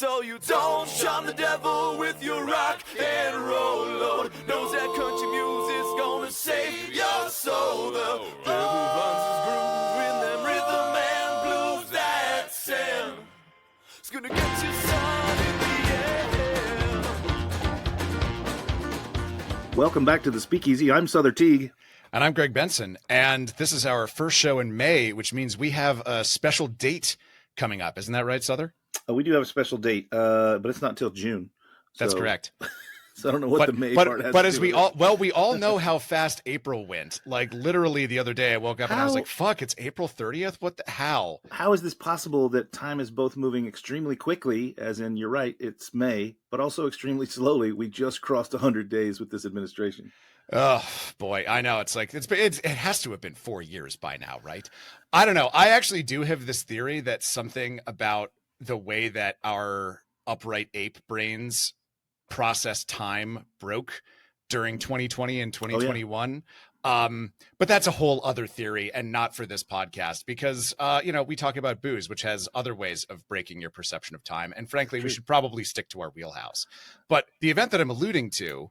So you don't charm the devil with your rock and roll load. Knows that country music's gonna save your soul. The devil runs his groove in them rhythm and blues. That sound it's gonna get you son in the end. Welcome back to the Speakeasy. I'm Southern Teague. And I'm Greg Benson. And this is our first show in May, which means we have a special date coming up. Isn't that right, Souther? We do have a special date, but it's not till June. That's correct. So I don't know what the May part has but to as do we with all we all know how fast April went. Like literally the other day I woke up and I was like, fuck, it's April 30th? What the how? How is this possible that time is both moving extremely quickly, as in you're right, it's May, but also extremely slowly? We just crossed 100 days with this administration. Oh boy, I know. It's like it has to have been 4 years by now, right? I don't know. I actually do have this theory that something about the way that our upright ape brains process time broke during 2020 and 2021. But that's a whole other theory and not for this podcast because, we talk about booze, which has other ways of breaking your perception of time. And frankly, we should probably stick to our wheelhouse. But the event that I'm alluding to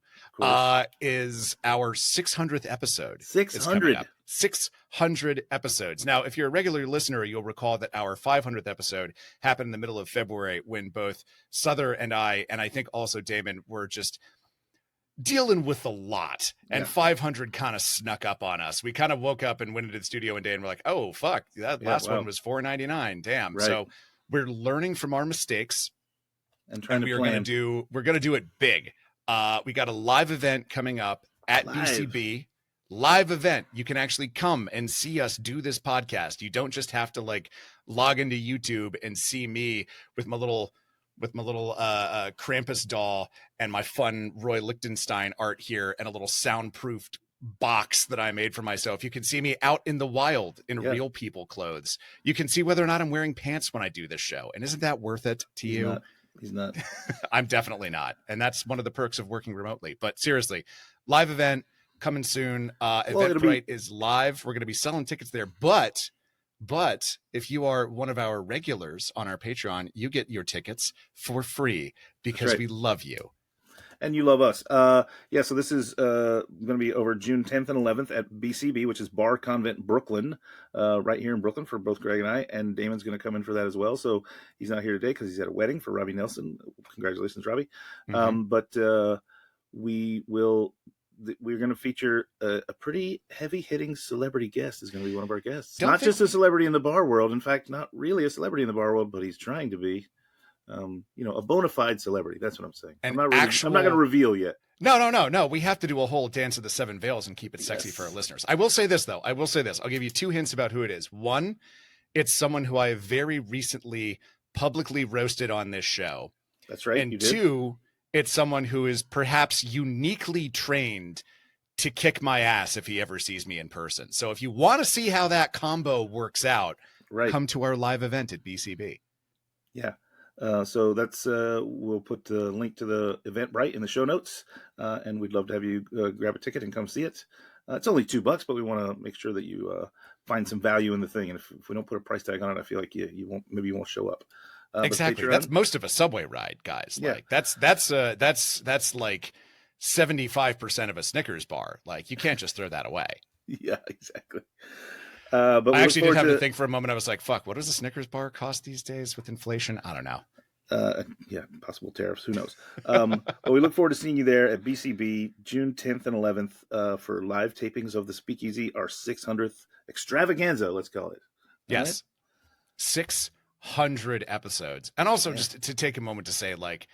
is our 600th episode. 600. 600 episodes. Now, if you're a regular listener, you'll recall that our 500th episode happened in the middle of February when both Souther and I think also Damon, were just dealing with a lot, and 500 kind of snuck up on us. We kind of woke up and went into the studio one day and we're like, oh fuck, that last one was $4.99. Damn. Right. So we're learning from our mistakes and trying we're going to do it big. We got a live event coming up at BCB. Live event. You can actually come and see us do this podcast. You don't just have to like log into YouTube and see me with my little Krampus doll and my fun Roy Lichtenstein art here and a little soundproofed box that I made for myself. You can see me out in the wild in real people clothes. You can see whether or not I'm wearing pants when I do this show. And isn't that worth it to you? He's not. I'm definitely not. And that's one of the perks of working remotely. But seriously, live event coming soon. Eventbrite is live. We're going to be selling tickets there. But if you are one of our regulars on our Patreon, you get your tickets for free because we love you. And you love us. So this is going to be over June 10th and 11th at BCB, which is Bar Convent Brooklyn, right here in Brooklyn for both Greg and I. And Damon's going to come in for that as well. So he's not here today because he's at a wedding for Robbie Nelson. Congratulations, Robbie. Mm-hmm. We're going to feature a pretty heavy-hitting celebrity guest is going to be one of our guests. Just a celebrity in the bar world. In fact, not really a celebrity in the bar world, but he's trying to be, a bona fide celebrity. That's what I'm saying. I'm not going to reveal yet. No. We have to do a whole Dance of the Seven Veils and keep it sexy for our listeners. I will say this, though. I'll give you two hints about who it is. One, it's someone who I have very recently publicly roasted on this show. That's right. And two, it's someone who is perhaps uniquely trained to kick my ass if he ever sees me in person. So if you want to see how that combo works out, come to our live event at BCB. Yeah. So that's we'll put the link to the Eventbrite in the show notes, and we'd love to have you grab a ticket and come see it. It's only $2, but we want to make sure that you find some value in the thing. And if we don't put a price tag on it, I feel like you won't show up. Exactly. That's most of a subway ride, guys. Yeah. Like that's like 75% of a Snickers bar. Like you can't just throw that away. Yeah, exactly. But I actually did have to think for a moment. I was like, fuck, what does a Snickers bar cost these days with inflation? I don't know. Possible tariffs. Who knows? But we look forward to seeing you there at BCB June 10th and 11th for live tapings of the Speakeasy, our 600th extravaganza, let's call it. Yes. 600 episodes. And also just to take a moment to say, like,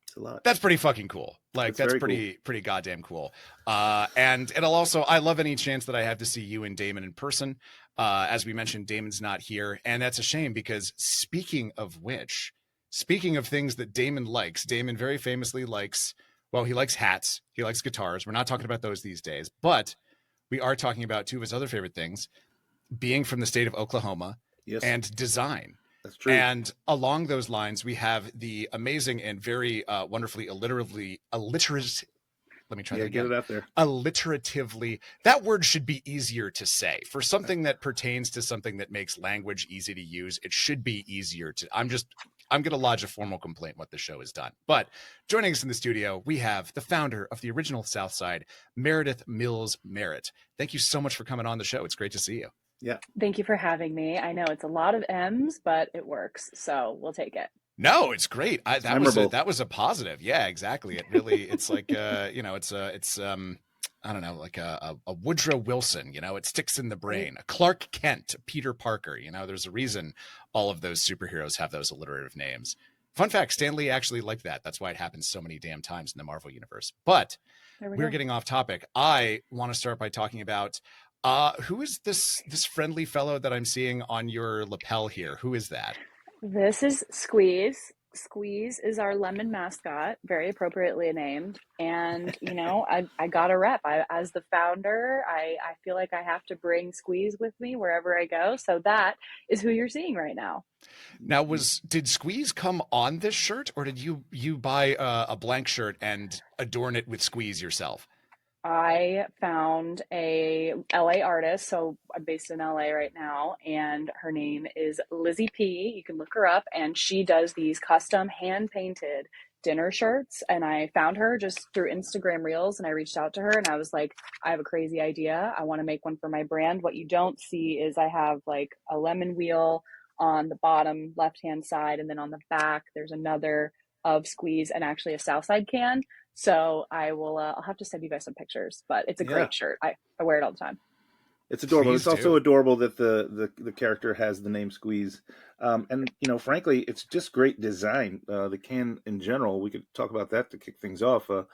it's a lot. That's pretty fucking cool. Like, that's pretty goddamn cool. And it'll also, I love any chance that I have to see you and Damon in person. As we mentioned, Damon's not here. And that's a shame because speaking of things that Damon likes, Damon very famously likes, well, he likes hats. He likes guitars. We're not talking about those these days, but we are talking about two of his other favorite things, being from the state of Oklahoma and design. That's true. And along those lines, we have the amazing and very wonderfully alliteratively, let me try that again. Get it out there. Alliteratively, that word should be easier to say. For something that pertains to something that makes language easy to use, it should be easier to, I'm going to lodge a formal complaint what the show has done. But joining us in the studio, we have the founder of the original Southside, Meredith Mills-Merritt. Thank you so much for coming on the show. It's great to see you. Yeah. Thank you for having me. I know it's a lot of M's, but it works. So we'll take it. No, it's great. That memorable. was a positive. Yeah, exactly. It really, it's like, it's I don't know, like a Woodrow Wilson, it sticks in the brain. A Clark Kent, Peter Parker, there's a reason all of those superheroes have those alliterative names. Fun fact, Stan Lee actually liked that. That's why it happens so many damn times in the Marvel universe. But we're getting off topic. I want to start by talking about who is this friendly fellow that I'm seeing on your lapel here? Who is that? This is Squeeze. Squeeze is our lemon mascot, very appropriately named. And, I got a rep. As the founder, I feel like I have to bring Squeeze with me wherever I go. So that is who you're seeing right now. Now, did Squeeze come on this shirt, or did you buy a blank shirt and adorn it with Squeeze yourself? I found a LA artist, so I'm based in LA right now, and her name is Lizzie P. You can look her up, and she does these custom hand-painted dinner shirts, and I found her just through Instagram Reels, and I reached out to her, and I was like, I have a crazy idea. I want to make one for my brand. What you don't see is I have like a lemon wheel on the bottom left-hand side, and then on the back, there's another of Squeeze and actually a Southside can. So I will, I'll have to send you guys some pictures, but it's a great shirt. I wear it all the time. It's adorable. Please it's also adorable that the character has the name Squeeze. And, frankly, it's just great design. The can in general, we could talk about that to kick things off. But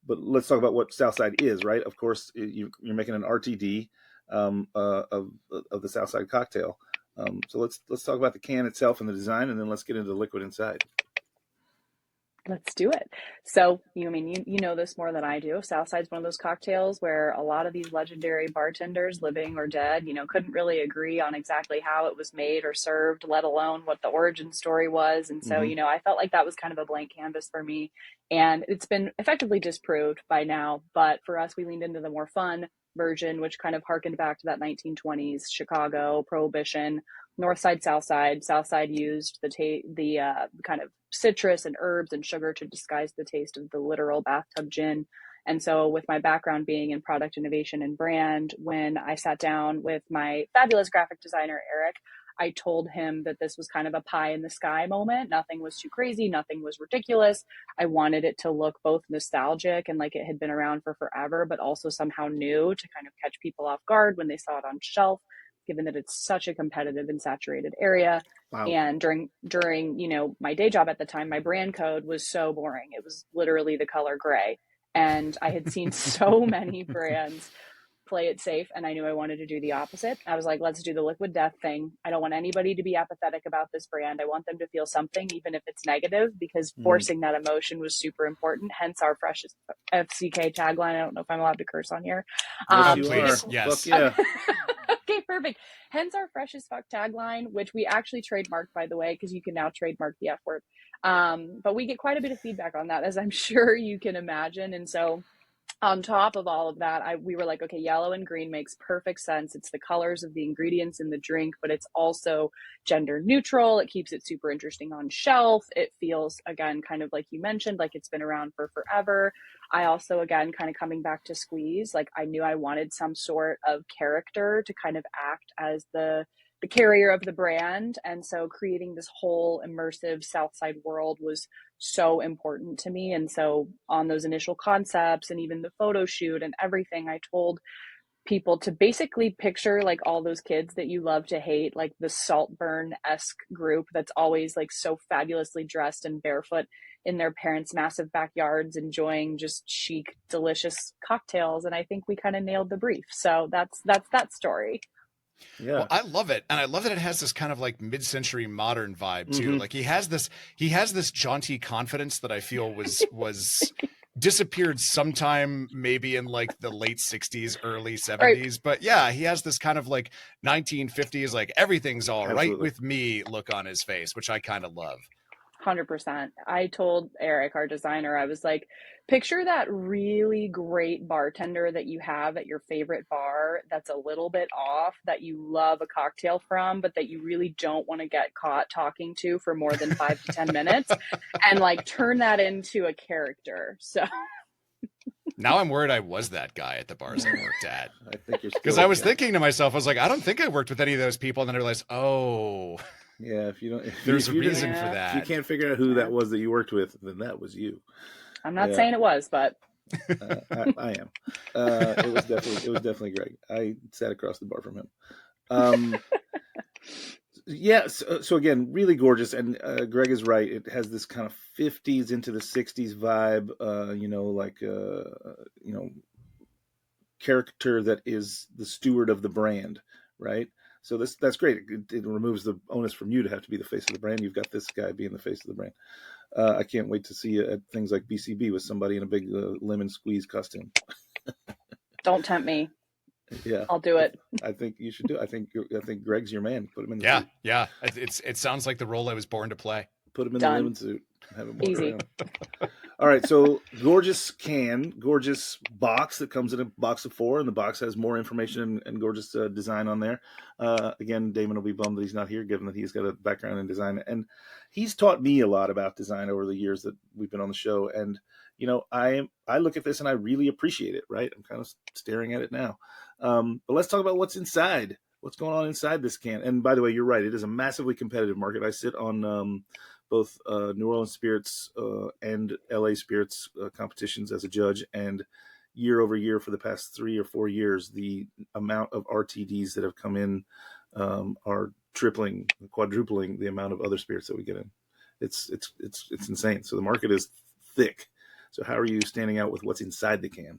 let's talk about what Southside is, right? Of course, you're making an RTD of the Southside cocktail. So let's talk about the can itself and the design, and then let's get into the liquid inside. Let's do it. So, you know this more than I do. Southside's one of those cocktails where a lot of these legendary bartenders, living or dead, couldn't really agree on exactly how it was made or served, let alone what the origin story was. And so, I felt like that was kind of a blank canvas for me. And it's been effectively disproved by now. But for us, we leaned into the more fun version, which kind of harkened back to that 1920s Chicago Prohibition. North side, south side. South side used the kind of citrus and herbs and sugar to disguise the taste of the literal bathtub gin. And so with my background being in product innovation and brand, when I sat down with my fabulous graphic designer, Eric, I told him that this was kind of a pie in the sky moment. Nothing was too crazy. Nothing was ridiculous. I wanted it to look both nostalgic and like it had been around for forever, but also somehow new to kind of catch people off guard when they saw it on shelf, given that it's such a competitive and saturated area. Wow. And during my day job at the time, my brand code was so boring. It was literally the color gray. And I had seen so many brands play it safe, and I knew I wanted to do the opposite. I was like, let's do the liquid death thing. I don't want anybody to be apathetic about this brand. I want them to feel something, even if it's negative, because forcing that emotion was super important. Hence our fresh FCK tagline. I don't know if I'm allowed to curse on here. Yes, you Please. are. Yes. Fuck yeah. Okay, perfect. Hence our fresh as fuck tagline, which we actually trademarked, by the way, because you can now trademark the F word. But we get quite a bit of feedback on that, as I'm sure you can imagine. And so on top of all of that, we were like, okay, yellow and green makes perfect sense. It's the colors of the ingredients in the drink, but it's also gender neutral. It keeps it super interesting on shelf. It feels, again, kind of like you mentioned, like it's been around for forever. I also, again, kind of coming back to Squeeze, like I knew I wanted some sort of character to kind of act as the carrier of the brand. And so creating this whole immersive Southside world was so important to me. And so on those initial concepts and even the photo shoot and everything, I told people to basically picture like all those kids that you love to hate, like the Saltburn-esque group that's always like so fabulously dressed and barefoot in their parents' massive backyards, enjoying just chic, delicious cocktails. And I think we kind of nailed the brief. So that's that story. Yeah. Well, I love it. And I love that it has this kind of like mid-century modern vibe too. Like he has this jaunty confidence that I feel was disappeared sometime maybe in like the late 60s, early 70s. Right. But yeah, he has this kind of like 1950s, like everything's all right with me look on his face, which I kind of love. 100%. I told Eric, our designer, I was like, picture that really great bartender that you have at your favorite bar that's a little bit off, that you love a cocktail from, but that you really don't want to get caught talking to for more than 5 to 10 minutes, and like turn that into a character. So Now I'm worried I was that guy at the bars I worked at. I think you're Because I was thinking to myself, I was like, I don't think I worked with any of those people. And then I realized, oh, yeah. If you don't, there's if a you reason didn't- for If that. you can't figure out who that was that you worked with, then that was you. I'm not Yeah. saying it was, but I am. It was definitely Greg. I sat across the bar from him. Yeah. So again, really gorgeous, and Greg is right. It has this kind of 50s into the 60s vibe. Character that is the steward of the brand, right? So that's great. It removes the onus from you to have to be the face of the brand. You've got this guy being the face of the brand. I can't wait to see you at things like BCB with somebody in a big lemon squeeze costume. don't tempt me. Yeah, I'll do it. I think you should do it. I think Greg's your man. Put him in the Yeah, suit. yeah. It sounds like the role I was born to play. Put him in Done. the lemon suit. Have him walk Easy. around. All right, so gorgeous gorgeous box that comes in a box of 4, and the box has more information and gorgeous design on there. Again, Damon will be bummed that he's not here, given that he's got a background in design, and he's taught me a lot about design over the years that we've been on the show. And I look at this and I really appreciate it. Right, I'm kind of staring at it now. But let's talk about what's inside. What's going on inside this can? And by the way, you're right. It is a massively competitive market. I sit on both New Orleans Spirits and LA Spirits competitions as a judge, and year over year for the past 3 or 4 years, the amount of RTDs that have come in are tripling, quadrupling the amount of other spirits that we get in. It's insane. So the market is thick. So how are you standing out with what's inside the can?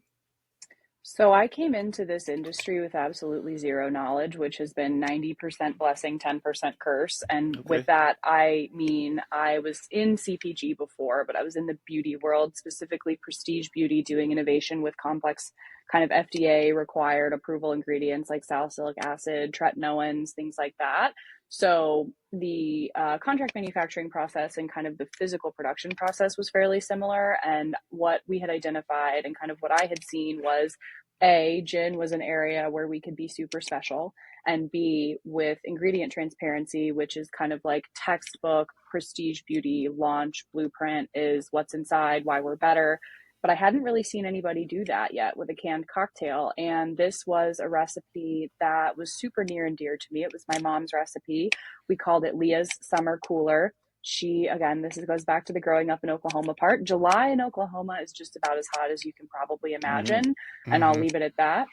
So I came into this industry with absolutely zero knowledge, which has been 90% blessing, 10% curse. And Okay. with that, I mean, I was in CPG before, but I was in the beauty world, specifically prestige beauty, doing innovation with complex kind of FDA required approval ingredients like salicylic acid, tretinoins, things like that. So the contract manufacturing process and kind of the physical production process was fairly similar. And what we had identified and kind of what I had seen was gin was an area where we could be super special, and B, with ingredient transparency, which is kind of like textbook prestige beauty launch blueprint, is what's inside, why we're better. But I hadn't really seen anybody do that yet with a canned cocktail. And this was a recipe that was super near and dear to me. It was my mom's recipe. We called it Leah's Summer Cooler. Goes back to the growing up in Oklahoma part. July in Oklahoma is just about as hot as you can probably imagine. Mm-hmm. And I'll leave it at that.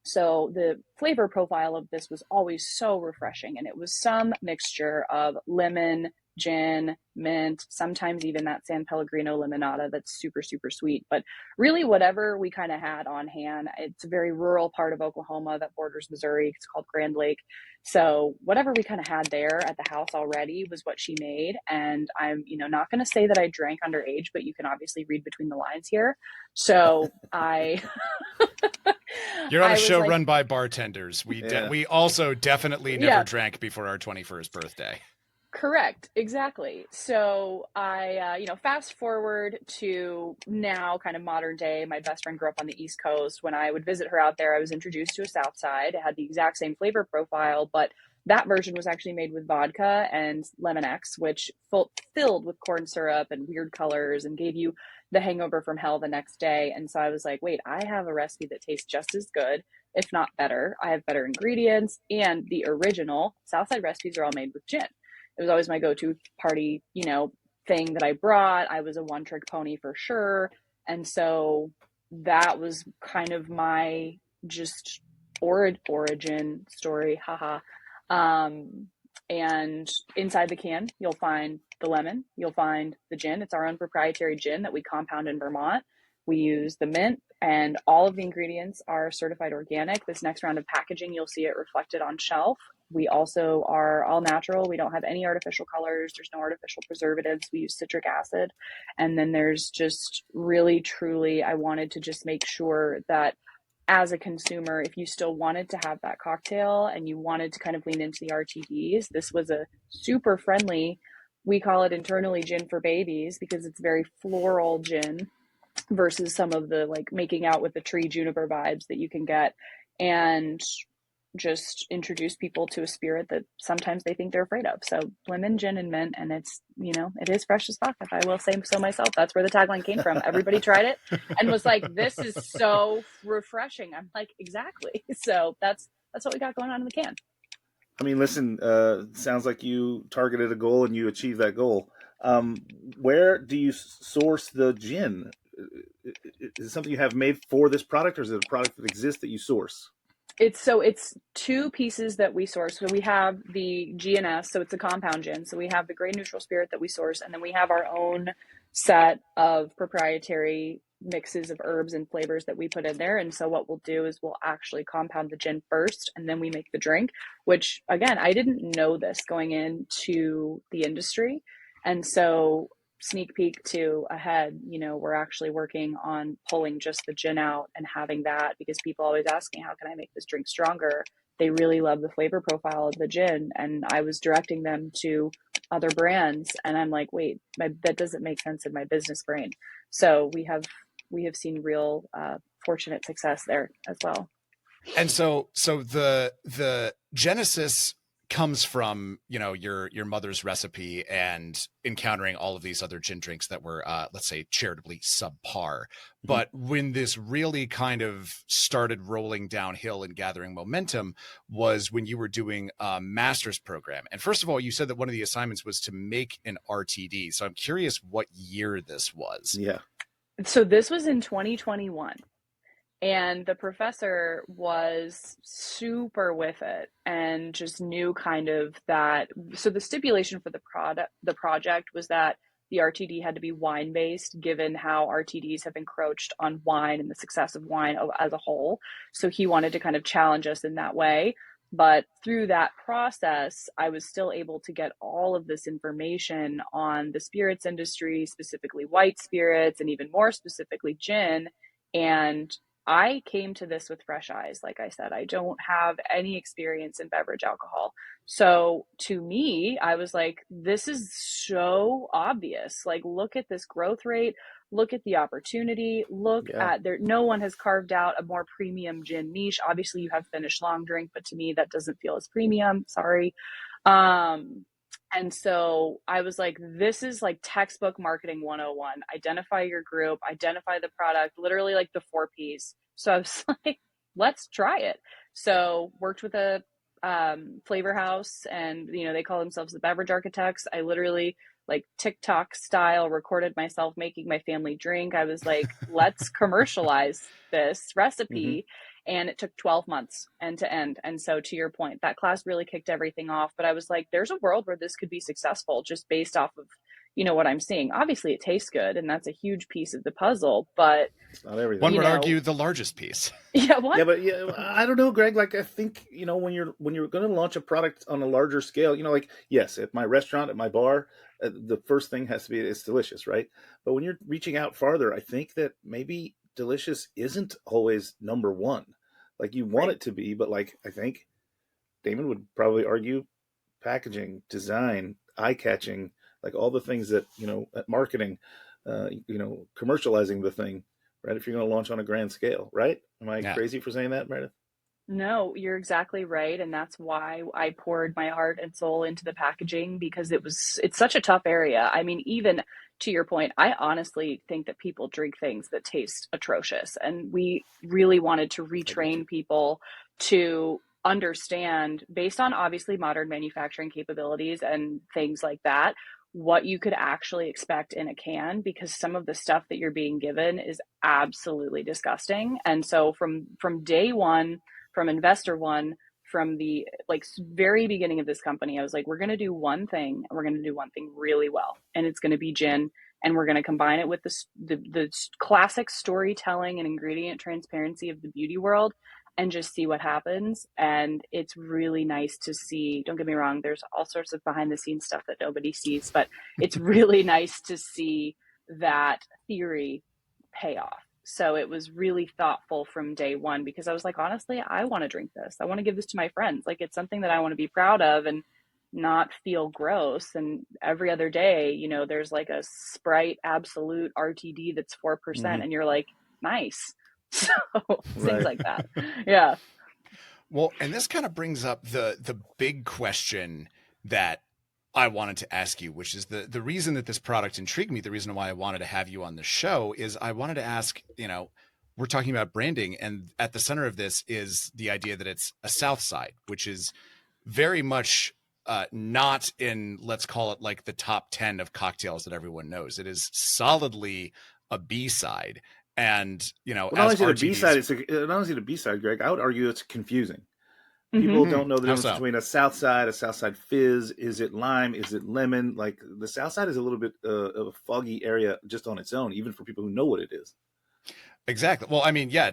So the flavor profile of this was always so refreshing. And it was some mixture of lemon, gin, mint, sometimes even that San Pellegrino limonata that's super, super sweet. But really whatever we kind of had on hand. It's a very rural part of Oklahoma that borders Missouri. It's called Grand Lake. So whatever we kind of had there at the house already was what she made. And I'm, not going to say that I drank underage, but you can obviously read between the lines here. So You're on a I was show like- run by bartenders. We also definitely never drank before our 21st birthday. Correct. Exactly. So I, fast forward to now kind of modern day. My best friend grew up on the East Coast. When I would visit her out there, I was introduced to a Southside. It had the exact same flavor profile, but that version was actually made with vodka and lemon X, which filled with corn syrup and weird colors and gave you the hangover from hell the next day. And so I was like, wait, I have a recipe that tastes just as good, if not better. I have better ingredients, and the original Southside recipes are all made with gin. It was always my go-to party, thing that I brought. I was a one-trick pony for sure. And so that was kind of my just origin story. Haha. And inside the can, you'll find the lemon, you'll find the gin. It's our own proprietary gin that we compound in Vermont. We use the mint, and all of the ingredients are certified organic. This next round of packaging, you'll see it reflected on shelf. We also are all natural. We don't have any artificial colors. There's no artificial preservatives. We use citric acid. And then there's just really, truly, I wanted to just make sure that as a consumer, if you still wanted to have that cocktail and you wanted to kind of lean into the RTDs, this was a super friendly we call it internally gin for babies because it's very floral gin versus some of the like making out with the tree juniper vibes that you can get, and just introduce people to a spirit that sometimes they think they're afraid of. So lemon, gin, and mint, and it's, you know, it is fresh as fuck, if I will say so myself. That's where the tagline came from. Everybody tried it and was like, this is so refreshing. I'm like, exactly. So that's what we got going on in the can. I mean, listen, sounds like you targeted a goal and you achieved that goal. Where do you source the gin? Is it something you have made for this product, or is it a product that exists that you source? It's two pieces that we source. So we have the GNS, so it's a compound gin. So we have the grain neutral spirit that we source, and then we have our own set of proprietary mixes of herbs and flavors that we put in there. And so what we'll do is we'll actually compound the gin first, and then we make the drink, which again, I didn't know this going into the industry. And so sneak peek to ahead, you know, we're actually working on pulling just the gin out and having that, because people always ask me, how can I make this drink stronger? They really love the flavor profile of the gin. And I was directing them to other brands, and I'm like, wait, that doesn't make sense in my business brain. So we have seen real fortunate success there as well. And so the genesis comes from, you know, your mother's recipe and encountering all of these other gin drinks that were let's say charitably subpar. But when this really kind of started rolling downhill and gathering momentum was when you were doing a master's program. And first of all, you said that one of the assignments was to make an RTD. So I'm curious what year this was. Yeah. So this was in 2021. And the professor was super with it and just knew kind of that. So the stipulation for the project was that the RTD had to be wine based, given how RTDs have encroached on wine and the success of wine as a whole. So he wanted to kind of challenge us in that way. But through that process, I was still able to get all of this information on the spirits industry, specifically white spirits, and even more specifically gin. And I came to this with fresh eyes. Like I said, I don't have any experience in beverage alcohol. So to me, I was like, this is so obvious. Like, look at this growth rate, look at the opportunity, look at there. No one has carved out a more premium gin niche. Obviously you have finished long drink, but to me that doesn't feel as premium. Sorry. And so I was like, this is like textbook marketing 101. Identify your group, identify the product, literally like the 4 Ps. So I was like, let's try it. So worked with a flavor house, and, you know, they call themselves the beverage architects. I literally like TikTok style recorded myself making my family drink. I was like, let's commercialize this recipe. And it took 12 months end to end. And so to your point, that class really kicked everything off. But I was like, there's a world where this could be successful just based off of, you know, what I'm seeing. Obviously it tastes good, and that's a huge piece of the puzzle, but it's not everything. One would argue the largest piece. Yeah, what? Yeah, but I don't know, Greg. Like, I think, you know, when you're going to launch a product on a larger scale, you know, like, yes, at my restaurant, at my bar, the first thing has to be it's delicious, right? But when you're reaching out farther, I think that maybe delicious isn't always number one. Like, you want it to be, but like, I think Damon would probably argue packaging, design, eye-catching, like all the things that, you know, at marketing, you know, commercializing the thing, right? If you're going to launch on a grand scale, right? Am I crazy for saying that, Meredith? No, you're exactly right. And that's why I poured my heart and soul into the packaging, because it's such a tough area. I mean, even to your point, I honestly think that people drink things that taste atrocious. And we really wanted to retrain people to understand, based on obviously modern manufacturing capabilities and things like that, what you could actually expect in a can, because some of the stuff that you're being given is absolutely disgusting. And so from day one, from investor one, from the like very beginning of this company, I was like, we're going to do one thing, and we're going to do one thing really well, and it's going to be gin, and we're going to combine it with the classic storytelling and ingredient transparency of the beauty world, and just see what happens. And it's really nice to see. Don't get me wrong, there's all sorts of behind the scenes stuff that nobody sees, but it's really nice to see that theory pay off. So it was really thoughtful from day one, because I was like, honestly, I want to drink this. I want to give this to my friends. Like, it's something that I want to be proud of. And not feel gross. And every other day, you know, there's like a Sprite Absolute RTD that's 4%, and you're like, nice. So things Right. like that. Yeah. Well, and this kind of brings up the big question that I wanted to ask you, which is the reason that this product intrigued me, the reason why I wanted to have you on the show is I wanted to ask, you know, we're talking about branding, and at the center of this is the idea that it's a Southside, which is very much not in, let's call it like the top 10 of cocktails that everyone knows. It is solidly a B-side. And, you know, Well, not only as is it a RTDs, B-side, not only is it a B-side, Greg, I would argue it's confusing. Mm-hmm. People don't know the How difference so? between a Southside Fizz. Is it lime? Is it lemon? Like the Southside is a little bit of a foggy area just on its own, even for people who know what it is. Exactly. Well, I mean, yeah,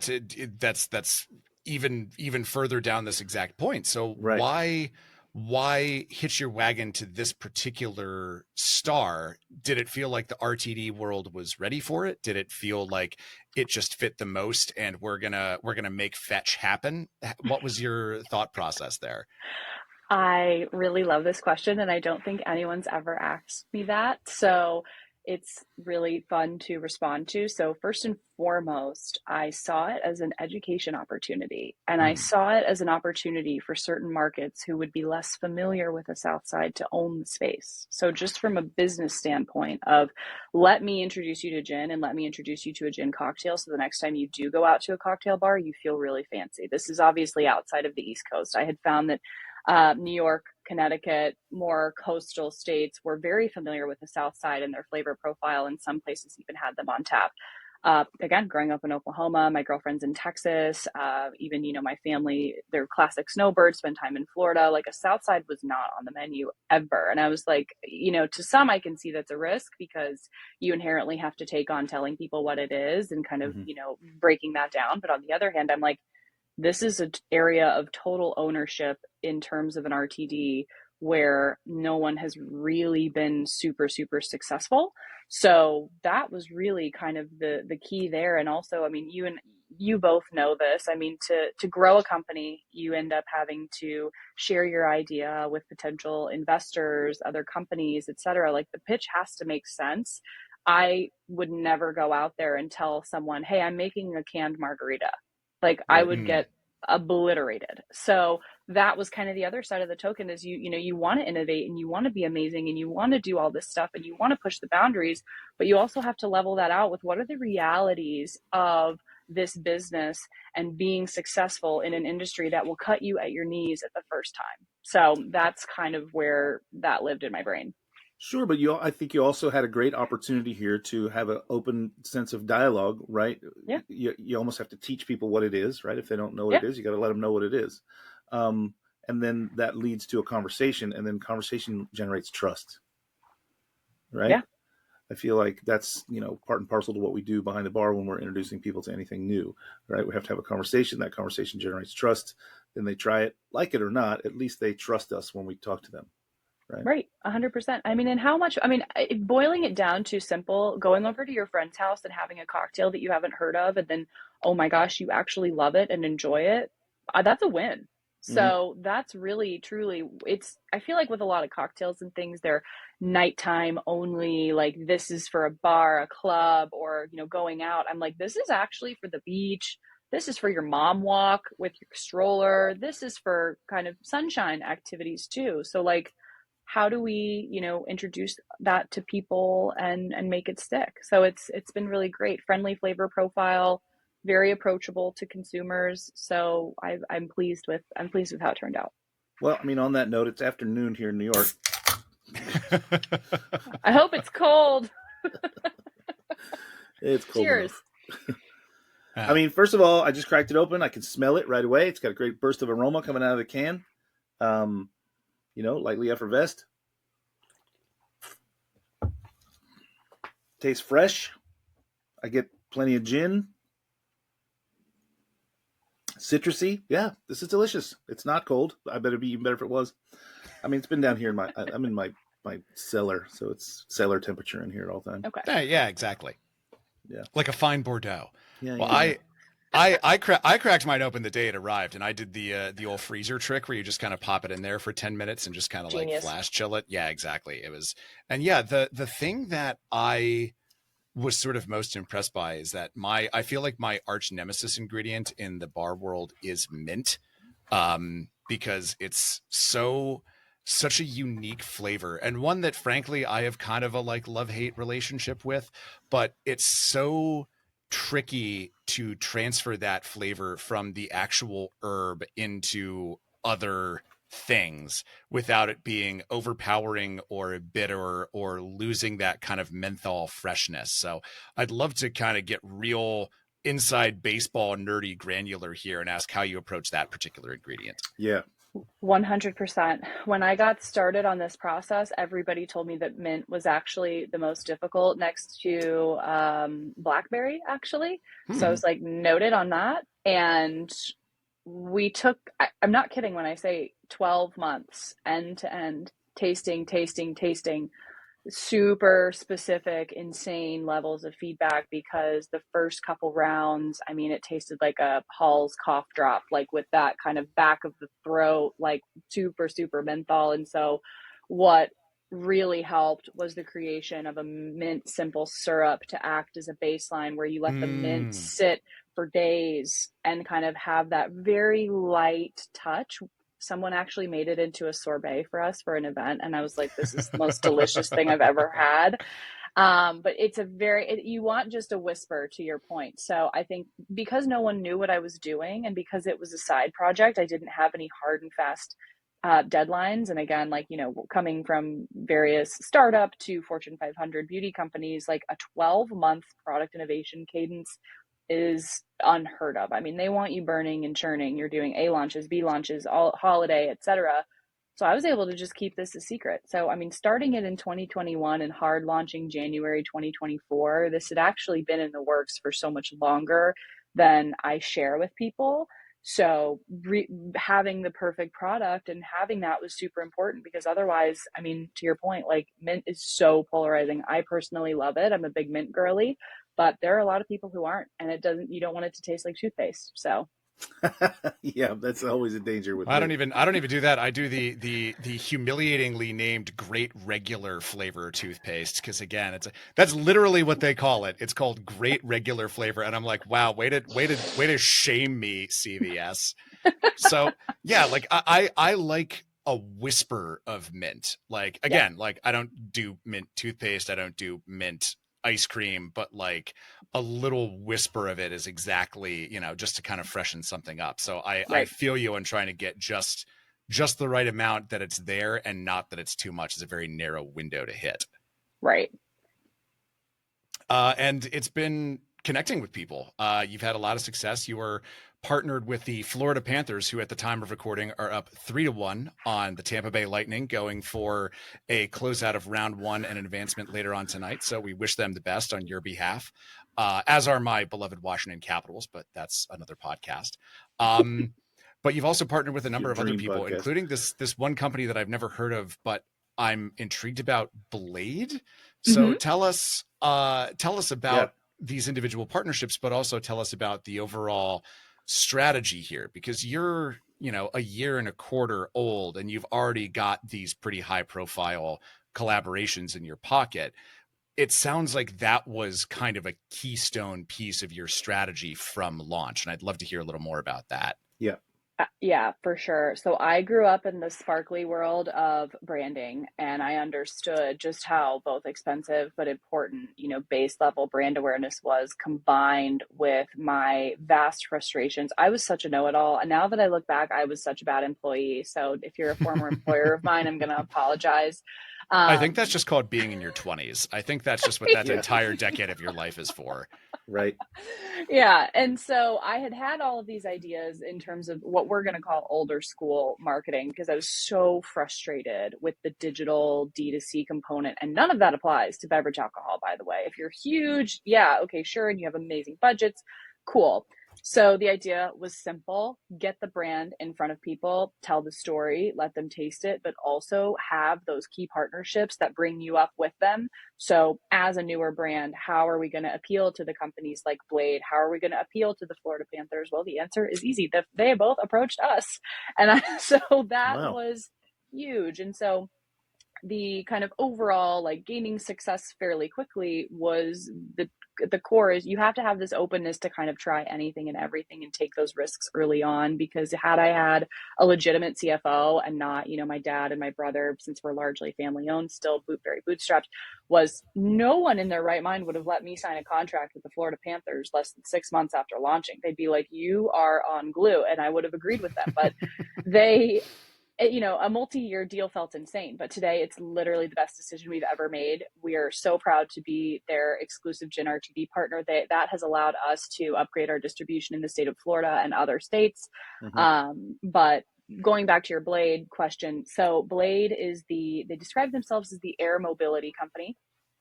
that's even further down this exact point. So Right. why hitch your wagon to this particular star? Did it feel like the RTD world was ready for it? Did it feel like it just fit the most, and we're gonna make fetch happen? What was your thought process there? I really love this question, and I don't think anyone's ever asked me that. So it's really fun to respond to. So, first and foremost, I saw it as an education opportunity, and I saw it as an opportunity for certain markets who would be less familiar with the South Side to own the space. So, just from a business standpoint, of let me introduce you to gin and let me introduce you to a gin cocktail. So, the next time you do go out to a cocktail bar, you feel really fancy. This is obviously outside of the East Coast. I had found that New York, Connecticut, more coastal states were very familiar with the South Side and their flavor profile, and some places even had them on tap. Again, growing up in Oklahoma, my girlfriend's in Texas, even, you know, my family, they're classic snowbirds, spend time in Florida. Like a South Side was not on the menu ever. And I was like, you know, to some, I can see that's a risk because you inherently have to take on telling people what it is and kind of, you know, breaking that down. But on the other hand, I'm like, this is an area of total ownership in terms of an RTD where no one has really been super, super successful. So that was really kind of the key there. And also, I mean, you both know this. I mean, to grow a company, you end up having to share your idea with potential investors, other companies, et cetera. Like the pitch has to make sense. I would never go out there and tell someone, hey, I'm making a canned margarita. Like I would get obliterated. So that was kind of the other side of the token is you know, you want to innovate and you want to be amazing and you want to do all this stuff and you want to push the boundaries, but you also have to level that out with what are the realities of this business and being successful in an industry that will cut you at your knees at the first time. So that's kind of where that lived in my brain. Sure, but I think you also had a great opportunity here to have an open sense of dialogue, right? Yeah. You almost have to teach people what it is, right? If they don't know what Yeah. it is, you got to let them know what it is. And then that leads to a conversation, and then conversation generates trust, right? Yeah. I feel like that's, you know, part and parcel to what we do behind the bar when we're introducing people to anything new, right? We have to have a conversation. That conversation generates trust. Then they try it, like it or not, at least they trust us when we talk to them. Right. 100%. I mean, and how much, I mean, boiling it down to simple, going over to your friend's house and having a cocktail that you haven't heard of, and then, oh my gosh, you actually love it and enjoy it. That's a win. So that's really, truly, I feel like with a lot of cocktails and things, they're nighttime only, like this is for a bar, a club, or, you know, going out. I'm like, this is actually for the beach. This is for your mom walk with your stroller. This is for kind of sunshine activities too. So like, how do we, you know, introduce that to people and make it stick? So it's been really great. Friendly flavor profile, very approachable to consumers. So I'm pleased with how it turned out. Well, I mean, on that note, it's afternoon here in New York. I hope it's cold. It's cold Cheers. enough. I mean, first of all, I just cracked it open. I can smell it right away. It's got a great burst of aroma coming out of the can. You know, lightly effervesced. Tastes fresh. I get plenty of gin. Citrusy. Yeah, this is delicious. It's not cold. I bet it'd be even better if it was. I mean, it's been down here I'm in my cellar, so it's cellar temperature in here all the time. Okay. Yeah, exactly. Yeah. Like a fine Bordeaux. Yeah. Well, yeah. I cracked mine open the day it arrived, and I did the old freezer trick where you just kind of pop it in there for 10 minutes and just kind of like Genius. flash chill it. Yeah, exactly. It was, and yeah, the thing that I was sort of most impressed by is that I feel like my arch nemesis ingredient in the bar world is mint, because it's such a unique flavor, and one that frankly I have kind of a like love-hate relationship with, but it's so tricky to transfer that flavor from the actual herb into other things without it being overpowering or bitter or losing that kind of menthol freshness. So I'd love to kind of get real inside baseball nerdy granular here and ask how you approach that particular ingredient. Yeah. 100%. When I got started on this process, everybody told me that mint was actually the most difficult next to blackberry, actually. So I was like, noted on that. And we took, I'm not kidding when I say 12 months end to end, tasting, super specific, insane levels of feedback, because the first couple rounds, I mean, it tasted like a Hall's cough drop, like with that kind of back of the throat, like super, super menthol. And so what really helped was the creation of a mint simple syrup to act as a baseline where you let the mint sit for days and kind of have that very light touch. Someone actually made it into a sorbet for us for an event, and I was like, this is the most delicious thing I've ever had. But it's you want just a whisper, to your point. So I think because no one knew what I was doing, and because it was a side project, I didn't have any hard and fast deadlines. And again, like, coming from various startup to Fortune 500 beauty companies, like a 12-month product innovation cadence is unheard of. I mean, they want you burning and churning. You're doing A launches, B launches, all holiday, etc. So I was able to just keep this a secret. So, I mean, starting it in 2021 and hard launching January 2024, this had actually been in the works for so much longer than I share with people. So having the perfect product and having that was super important, because otherwise, I mean, to your point, like, mint is so polarizing. I personally love it. I'm a big mint girly, but there are a lot of people who aren't, and you don't want it to taste like toothpaste. So Yeah, that's always a danger with I don't even do that. I do the humiliatingly named Great Regular flavor toothpaste, because again, that's literally what they call it. It's called Great Regular flavor, and I'm like, wow, way to shame me, CVS. So yeah, like I like a whisper of mint. Like, again, like, I don't do mint toothpaste, I don't do mint ice cream, but like a little whisper of it is exactly, just to kind of freshen something up. So I feel you on trying to get just the right amount, that it's there and not that it's too much. It's a very narrow window to hit. Right. And it's been connecting with people. You've had a lot of success. You were partnered with the Florida Panthers, who at the time of recording are up 3-1 on the Tampa Bay Lightning, going for a closeout of round one and an advancement later on tonight. So we wish them the best on your behalf, as are my beloved Washington Capitals, but that's another podcast. But you've also partnered with a number of other people, podcast, including this one company that I've never heard of, but I'm intrigued about, Blade. So tell us about these individual partnerships, but also tell us about the overall strategy here, because you're, a year and a quarter old and you've already got these pretty high profile collaborations in your pocket. It sounds like that was kind of a keystone piece of your strategy from launch, and I'd love to hear a little more about that. Yeah. Yeah, for sure. So I grew up in the sparkly world of branding, and I understood just how both expensive but important, base level brand awareness was, combined with my vast frustrations. I was such a know-it-all. And now that I look back, I was such a bad employee. So if you're a former employer of mine, I'm going to apologize. I think that's just called being in your 20s. I think that's just what that entire decade of your life is for. Right. Yeah. And so I had all of these ideas in terms of what we're going to call older school marketing, because I was so frustrated with the digital D2C component. And none of that applies to beverage alcohol, by the way. If you're huge, yeah, okay, sure, and you have amazing budgets, cool. So the idea was simple: get the brand in front of people, tell the story, let them taste it, but also have those key partnerships that bring you up with them. So as a newer brand, how are we going to appeal to the companies like Blade? How are we going to appeal to the Florida Panthers? Well, the answer is easy. They both approached us. So that Wow. was huge. And so the kind of overall like gaining success fairly quickly was the core is you have to have this openness to kind of try anything and everything and take those risks early on, because had I had a legitimate CFO and not, my dad and my brother, since we're largely family owned, still very bootstrapped, was no one in their right mind would have let me sign a contract with the Florida Panthers less than 6 months after launching. They'd be like, you are on glue, and I would have agreed with them. But they a multi-year deal felt insane, but today it's literally the best decision we've ever made. We are so proud to be their exclusive gin RTD partner. That has allowed us to upgrade our distribution in the state of Florida and other states. But going back to your Blade question, so Blade is they describe themselves as the air mobility company.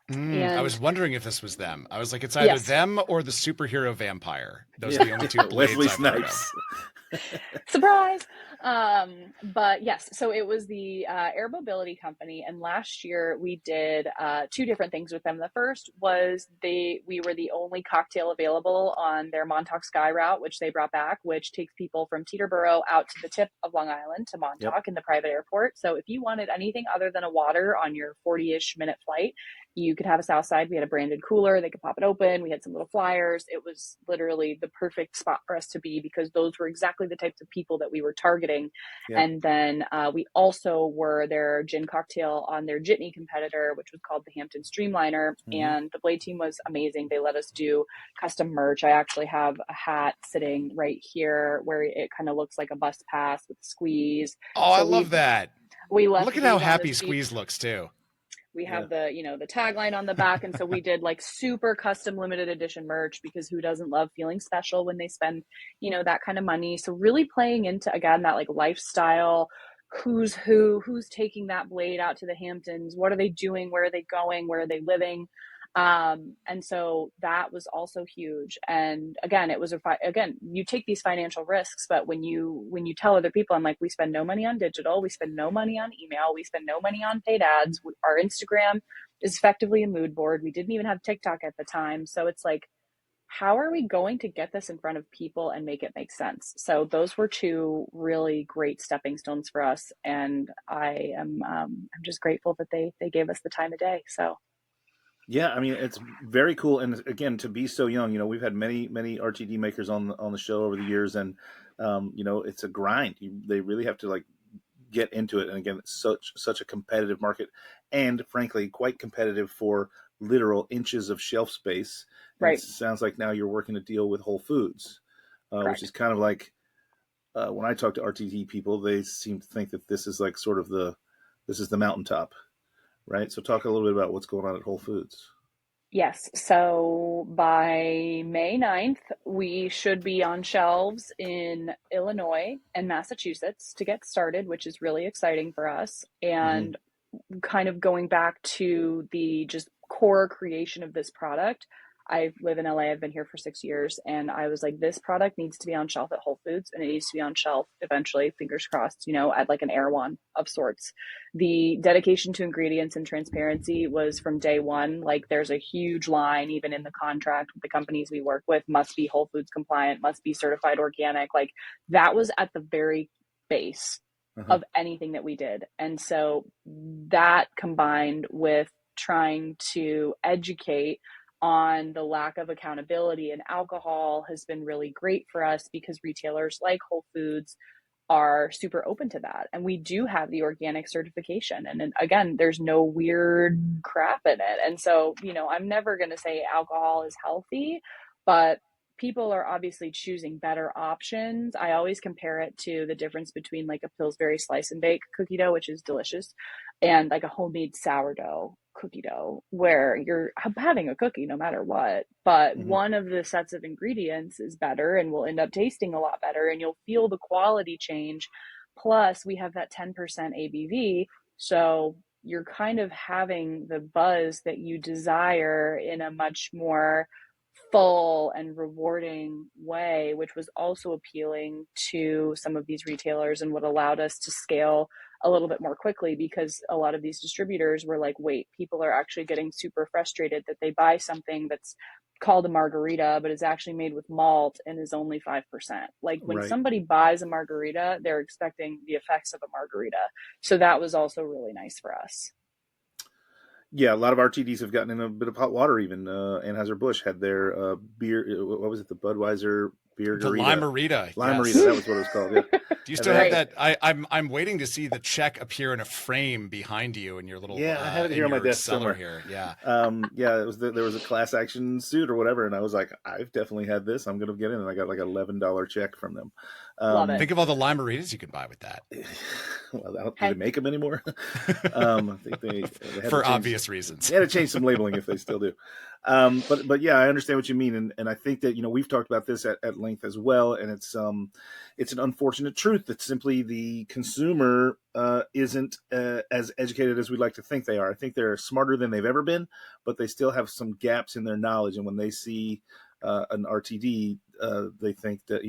I was And wondering if this was them. I was like, it's either yes, them or the superhero vampire. Those are the only two Blades Wesley I've heard of. Snipes. surprise. But yes, so it was the air mobility company, and last year we did two different things with them. The first was we were the only cocktail available on their Montauk Sky route, which they brought back, which takes people from Teterboro out to the tip of Long Island to Montauk in the private airport. So if you wanted anything other than a water on your 40-ish minute flight, you could have a Southside. We had a branded cooler. They could pop it open. We had some little flyers. It was literally the perfect spot for us to be, because those were exactly the types of people that we were targeting. Yeah. And then we also were their gin cocktail on their jitney competitor, which was called the Hampton Streamliner. And the Blade team was amazing. They let us do custom merch. I actually have a hat sitting right here where it kind of looks like a bus pass with squeeze. Oh, I love that. We left. Look at how happy Squeeze looks too. We have the tagline on the back. And so we did like super custom limited edition merch, because who doesn't love feeling special when they spend, that kind of money. So really playing into, again, that like lifestyle, who's taking that Blade out to the Hamptons, what are they doing, where are they going, where are they living? And so that was also huge. And again, it was again, you take these financial risks, but when you tell other people, I'm like, we spend no money on digital, we spend no money on email, we spend no money on paid ads. Our Instagram is effectively a mood board. We didn't even have TikTok at the time. So it's like, how are we going to get this in front of people and make it make sense? So those were two really great stepping stones for us. And I'm just grateful that they gave us the time of day. So Yeah, I mean, it's very cool, and again, to be so young, we've had many RTD makers on the show over the years, and it's a grind. They really have to like get into it, and again, it's such a competitive market, and frankly, quite competitive for literal inches of shelf space. And right. It sounds like now you're working a deal with Whole Foods, which is kind of like when I talk to RTD people, they seem to think that this is like sort of the mountaintop. Right. So talk a little bit about what's going on at Whole Foods. Yes. So by May 9th, we should be on shelves in Illinois and Massachusetts to get started, which is really exciting for us. And kind of going back to the just core creation of this product, I live in LA. I've been here for 6 years, and I was like, this product needs to be on shelf at Whole Foods, and it needs to be on shelf eventually, fingers crossed, at like an Erewhon of sorts. The dedication to ingredients and transparency was from day one. Like, there's a huge line, even in the contract with the companies we work with, must be Whole Foods compliant, must be certified organic. Like, that was at the very base of anything that we did. And so that, combined with trying to educate on the lack of accountability in alcohol, has been really great for us, because retailers like Whole Foods are super open to that. And we do have the organic certification. And then, again, there's no weird crap in it. And so, I'm never going to say alcohol is healthy, but people are obviously choosing better options. I always compare it to the difference between like a Pillsbury slice and bake cookie dough, which is delicious, and like a homemade sourdough cookie dough, where you're having a cookie no matter what, but one of the sets of ingredients is better and will end up tasting a lot better, and you'll feel the quality change. Plus, we have that 10% ABV, so you're kind of having the buzz that you desire in a much more full and rewarding way, which was also appealing to some of these retailers and what allowed us to scale a little bit more quickly, because a lot of these distributors were like, wait, people are actually getting super frustrated that they buy something that's called a margarita, but is actually made with malt and is only 5%. Like when Right. somebody buys a margarita, they're expecting the effects of a margarita. So that was also really nice for us. Yeah, a lot of RTDs have gotten in a bit of hot water. Even Anheuser-Busch had their beer. What was it? The Budweiser beer The garita. Limerita. Limerita, Yes. that was what it was called. Yeah. Do you And still they have had- that? I'm waiting to see the check appear in a frame behind you in your little Yeah, I have it here in on my your desk cellar somewhere. here. Yeah. Yeah, it was there was a class action suit or whatever, and I was like, I've definitely had this. I'm gonna get in, and I got like $11 check from them. Love it. Think of all the Limeritas you can buy with that. Well, I don't do they make them anymore. I think they had For to change, obvious reasons. they had to change some labeling if they still do. But yeah, I understand what you mean, and I think that we've talked about this at length as well, and it's an unfortunate truth that simply the consumer isn't as educated as we'd like to think they are. I think they're smarter than they've ever been, but they still have some gaps in their knowledge, and when they see an RTD, they think that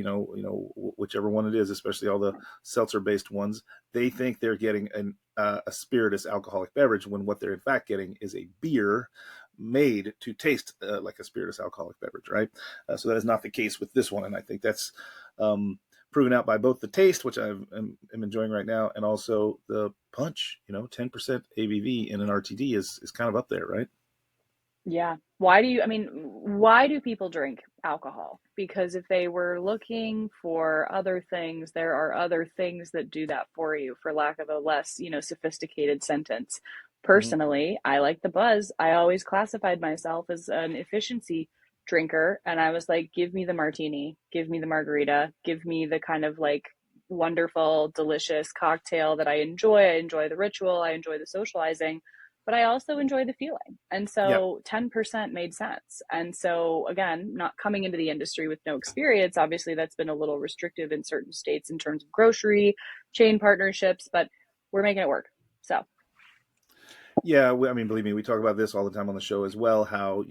whichever one it is, especially all the seltzer-based ones, they think they're getting a spirituous alcoholic beverage, when what they're in fact getting is a beer made to taste like a spirituous alcoholic beverage, right? So that is not the case with this one, and I think that's proven out by both the taste, which I am enjoying right now, and also the punch. 10% ABV in an RTD is kind of up there, right? Yeah. Why do people drink alcohol? Because if they were looking for other things, there are other things that do that for you, for lack of a less, sophisticated sentence. Personally, I like the buzz. I always classified myself as an efficiency drinker, and I was like, give me the martini, give me the margarita, give me the kind of like wonderful, delicious cocktail that I enjoy. I enjoy the ritual, I enjoy the socializing, but I also enjoy the feeling. And so 10% made sense. And so again, not coming into the industry with no experience, obviously that's been a little restrictive in certain states in terms of grocery chain partnerships, but we're making it work. So yeah, believe me, we talk about this all the time on the show as well, how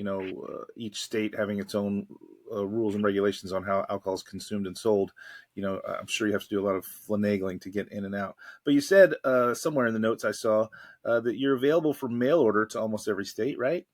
each state having its own rules and regulations on how alcohol is consumed and sold. I'm sure you have to do a lot of finagling to get in and out. But you said somewhere in the notes I saw that you're available for mail order to almost every state, right?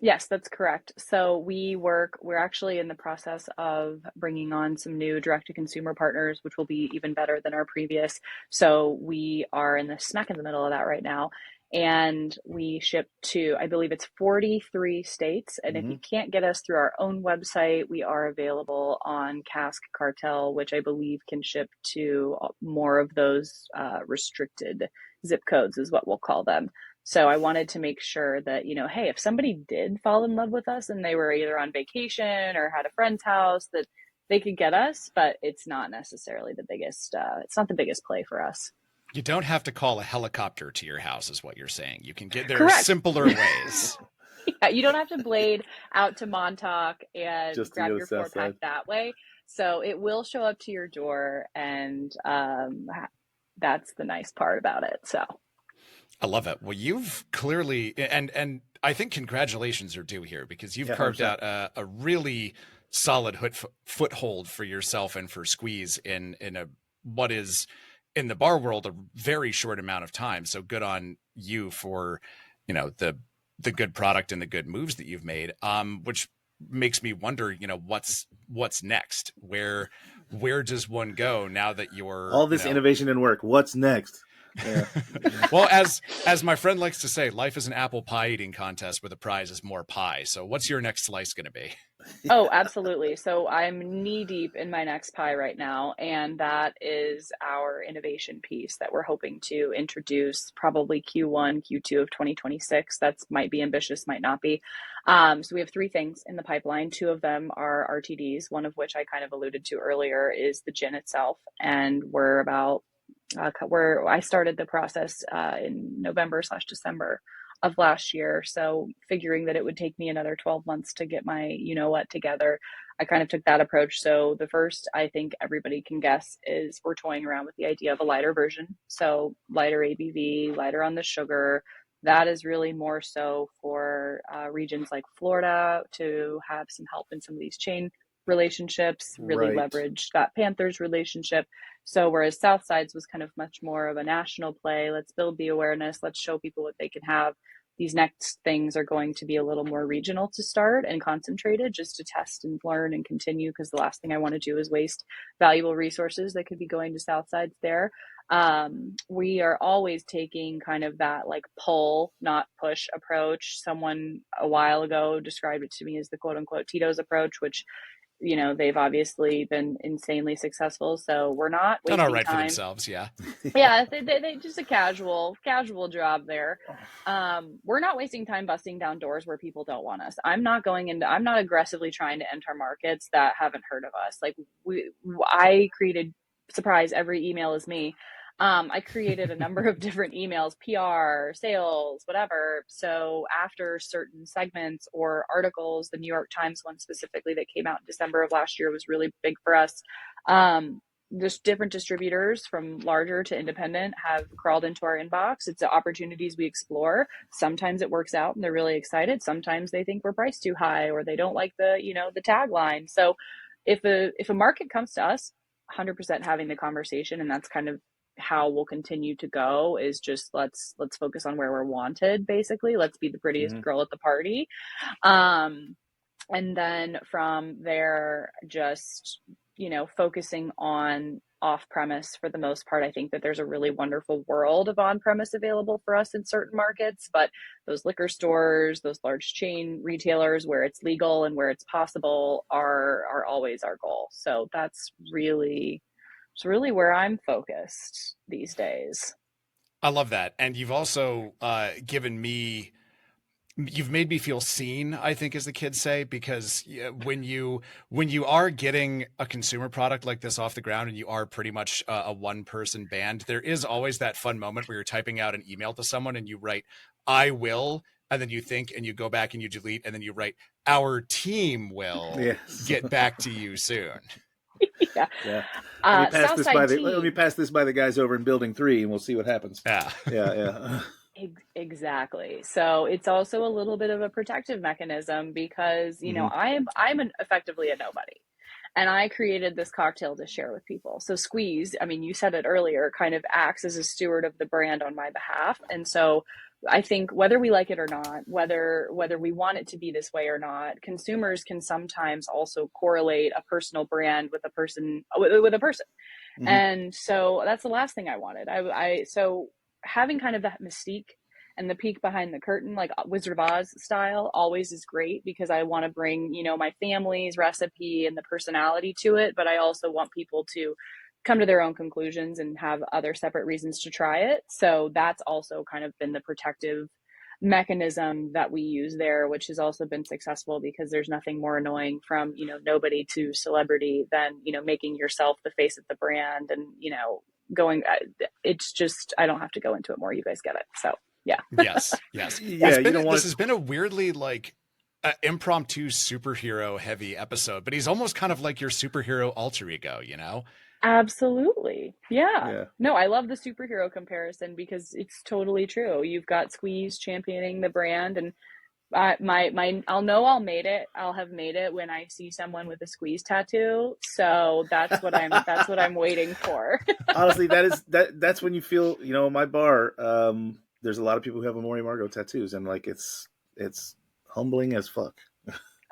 yes, that's correct. So we're actually in the process of bringing on some new direct-to-consumer partners, which will be even better than our previous. So we are in the smack in the middle of that right now. And we ship to, I believe it's 43 states. And if you can't get us through our own website, we are available on Cask Cartel, which I believe can ship to more of those restricted zip codes is what we'll call them. So I wanted to make sure that, hey, if somebody did fall in love with us and they were either on vacation or had a friend's house, that they could get us, but it's not necessarily the biggest, it's not the biggest play for us. You don't have to call a helicopter to your house, is what you're saying. You can get there Correct. simpler ways. Yeah, you don't have to blade out to Montauk and Just to grab go your south 4-pack side. that way. So it will show up to your door, and that's the nice part about it. So I love it. Well, you've clearly, and I think congratulations are due here, because you've carved 100%. out a really solid foothold for yourself and for Squeeze in what is, in the bar world, a very short amount of time. So good on you for, the good product and the good moves that you've made. Which makes me wonder, what's next? Where does one go now that you're All this innovation and work. What's next? Yeah. Well, as my friend likes to say, life is an apple pie eating contest where the prize is more pie. So what's your next slice going to be? Oh, absolutely. So I'm knee deep in my next pie right now, and that is our innovation piece that we're hoping to introduce probably Q1, Q2 of 2026. That's might be ambitious, might not be. So we have 3 things in the pipeline. 2 of them are RTDs, one of which I kind of alluded to earlier is the gin itself, and we're about where I started the process in November/December of last year. So figuring that it would take me another 12 months to get my, what together, I kind of took that approach. So the first, I think everybody can guess, is we're toying around with the idea of a lighter version. So lighter ABV, lighter on the sugar, That is really more so for regions like Florida to have some help in some of these chain relationships, really Right. leverage that Panthers relationship. So whereas Southside's was kind of much more of a national play, let's build the awareness, let's show people what they can have. These next things are going to be a little more regional to start and concentrated, just to test and learn and continue, because the last thing I want to do is waste valuable resources that could be going to Southside's there. We are always taking kind of that like pull, not push approach. Someone a while ago described it to me as the quote unquote Tito's approach, which, you know, they've obviously been insanely successful. So we're not Done wasting all right time. for themselves. Yeah. Yeah, they just a casual job there. We're not wasting time busting down doors where people don't want us. I'm not aggressively trying to enter markets that haven't heard of us. Like I created, surprise, every email is me. I created a number of different emails, PR, sales, whatever. So after certain segments or articles, the New York Times one specifically that came out in December of last year was really big for us. Just different distributors from larger to independent have crawled into our inbox. It's the opportunities we explore. Sometimes it works out and they're really excited. Sometimes they think we're priced too high or they don't like the tagline. So if a market comes to us, 100% having the conversation, and that's kind of how we'll continue to go, is just let's focus on where we're wanted, basically. Let's be the prettiest girl at the party. And then from there, just, you know, focusing on off premise for the most part. I think that there's a really wonderful world of on premise available for us in certain markets, but those liquor stores, those large chain retailers where it's legal and where it's possible are always our goal. So it's really where I'm focused these days. I love that. And you've also you've made me feel seen, I think, as the kids say, because when you are getting a consumer product like this off the ground and you are pretty much a one person band, there is always that fun moment where you're typing out an email to someone and you write, "I will," and then you think and you go back and you delete and then you write, "Our team will get back to you soon." Yeah. Let me pass this by the guys over in Building 3, and we'll see what happens. Yeah. Exactly. So it's also a little bit of a protective mechanism because, you know, I'm effectively a nobody, and I created this cocktail to share with people. So Squeeze, I mean, you said it earlier, kind of acts as a steward of the brand on my behalf. And so I think whether we like it or not, whether we want it to be this way or not, consumers can sometimes also correlate a personal brand with a person. And so that's the last thing I wanted. So having kind of that mystique and the peek behind the curtain, like Wizard of Oz style, always is great because I want to bring, you know, my family's recipe and the personality to it. But I also want people to come to their own conclusions and have other separate reasons to try it. So that's also kind of been the protective mechanism that we use there, which has also been successful because there's nothing more annoying from, you know, nobody to celebrity than, you know, making yourself the face of the brand and, you know, it's just, I don't have to go into it more. You guys get it. So yeah. Yes. Yeah. This has been a weirdly like impromptu superhero heavy episode, but he's almost kind of like your superhero alter ego, you know? Absolutely. Yeah. No, I love the superhero comparison because it's totally true. You've got Squeeze championing the brand, and I'll know I'll have made it when I see someone with a Squeeze tattoo. So that's what I'm waiting for. Honestly, that's when you feel, you know, my bar, there's a lot of people who have Amori Margot tattoos, and like it's humbling as fuck.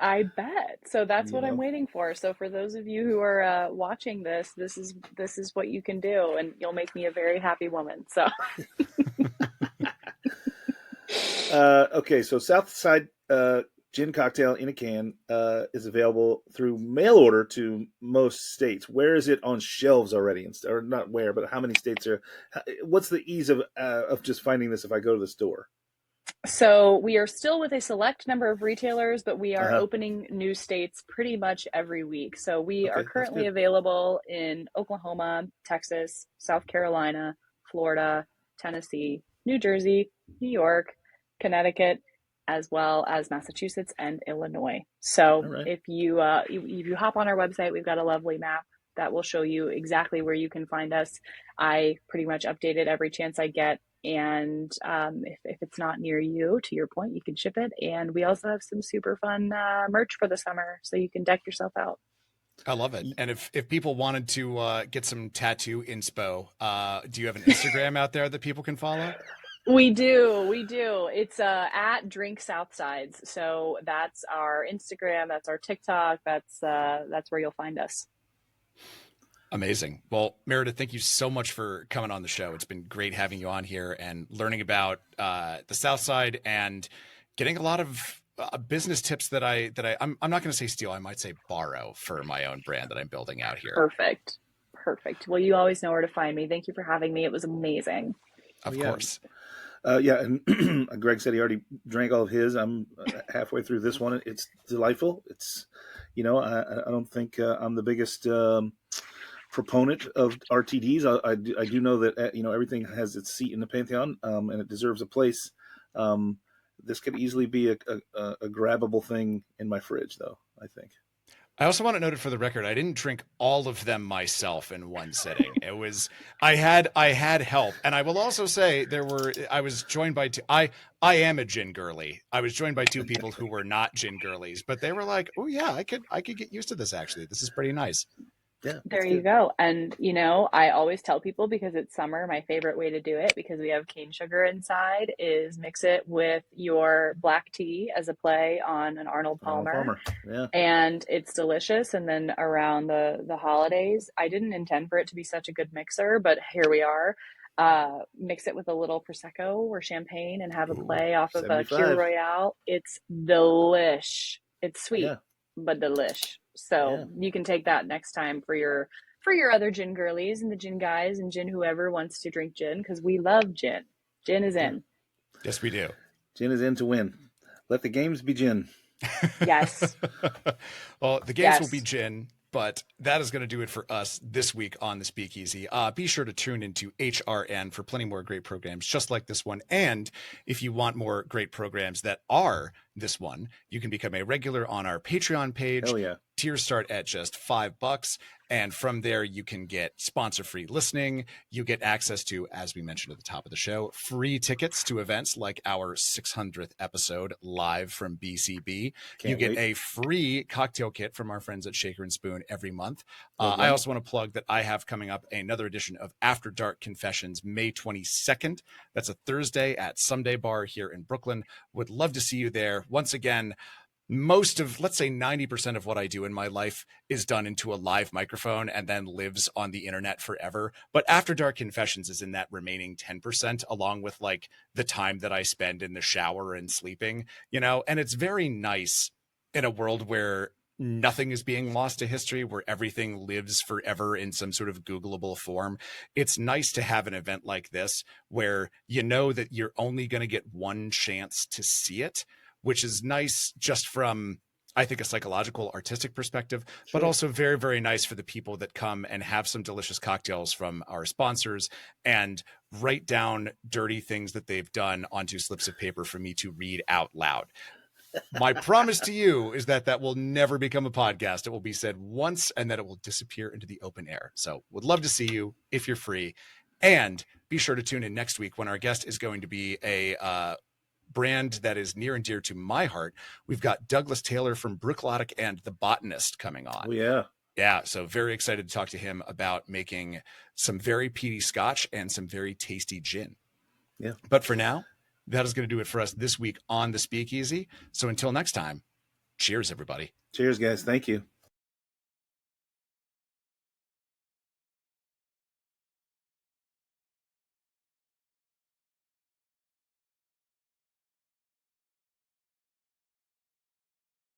I bet. So that's what I'm waiting for. So for those of you who are watching this is what you can do, and you'll make me a very happy woman. So okay, so Southside gin cocktail in a can is available through mail order to most states. Where is it on shelves already? Or not where, but how many states are? What's the ease of just finding this if I go to the store? So we are still with a select number of retailers, but we are opening new states pretty much every week. So we are currently available in Oklahoma, Texas, South Carolina, Florida, Tennessee, New Jersey, New York, Connecticut, as well as Massachusetts and Illinois. So if you hop on our website, we've got a lovely map that will show you exactly where you can find us. I pretty much update it every chance I get. And if it's not near you, to your point, you can ship it. And we also have some super fun merch for the summer, so you can deck yourself out. I love it. And if people wanted to get some tattoo inspo, do you have an Instagram out there that people can follow? We do. It's at Drink Southsides. So that's our Instagram, that's our TikTok, that's where you'll find us. Amazing. Well, Meredith, thank you so much for coming on the show. It's been great having you on here and learning about the Southside and getting a lot of business tips that I'm not going to say steal. I might say borrow for my own brand that I'm building out here. Perfect. Well, you always know where to find me. Thank you for having me. It was amazing. Of course. And Greg said he already drank all of his. I'm halfway through this one. It's delightful. It's, I don't think I'm the biggest proponent of RTDs. I do know that everything has its seat in the pantheon, and it deserves a place. This could easily be a grabbable thing in my fridge, though, I think. I also want to note it for the record, I didn't drink all of them myself in one sitting. It was I had help. And I will also say I was joined by two. I am a gin girly. I was joined by two people who were not gin girlies, but they were like, "Oh yeah, I could get used to this actually. This is pretty nice." Yeah. There you go. And, I always tell people, because it's summer, my favorite way to do it, because we have cane sugar inside, is mix it with your black tea as a play on an Arnold Palmer. Yeah. And it's delicious. And then around the holidays, I didn't intend for it to be such a good mixer, but here we are. Mix it with a little Prosecco or champagne and have a play off of a 75. Kir Royale. It's delish. It's sweet, but delish. So you can take that next time for your other gin girlies and the gin guys and gin whoever wants to drink gin, because we love gin. Gin is in. Yes, we do. Gin is in to win. Let the games be gin. Yes. Well, the games will be gin, but that is going to do it for us this week on the Speakeasy. Be sure to tune into HRN for plenty more great programs just like this one. And if you want more great programs that are this one, you can become a regular on our Patreon page. Oh, yeah. Tiers start at just $5. And from there, you can get sponsor-free listening. You get access to, as we mentioned at the top of the show, free tickets to events like our 600th episode live from BCB. You get a free cocktail kit from our friends at Shaker and Spoon every month. I also want to plug that I have coming up another edition of After Dark Confessions, May 22nd. That's a Thursday at Someday Bar here in Brooklyn. Would love to see you there. Once again, most of, let's say 90% of what I do in my life is done into a live microphone and then lives on the internet forever. But After Dark Confessions is in that remaining 10%, along with like the time that I spend in the shower and sleeping, and it's very nice in a world where nothing is being lost to history, where everything lives forever in some sort of Googleable form. It's nice to have an event like this where you know that you're only going to get one chance to see it, which is nice just from, I think, a psychological, artistic perspective, but also very, very nice for the people that come and have some delicious cocktails from our sponsors and write down dirty things that they've done onto slips of paper for me to read out loud. My promise to you is that will never become a podcast. It will be said once and then it will disappear into the open air. So would love to see you if you're free. And be sure to tune in next week when our guest is going to be a brand that is near and dear to my heart. We've got Douglas Taylor from Brooklotic and The Botanist coming on. Oh, yeah. Yeah, so very excited to talk to him about making some very peaty scotch and some very tasty gin. Yeah. But for now, that is going to do it for us this week on the Speakeasy. So until next time, cheers, everybody. Cheers, guys. Thank you.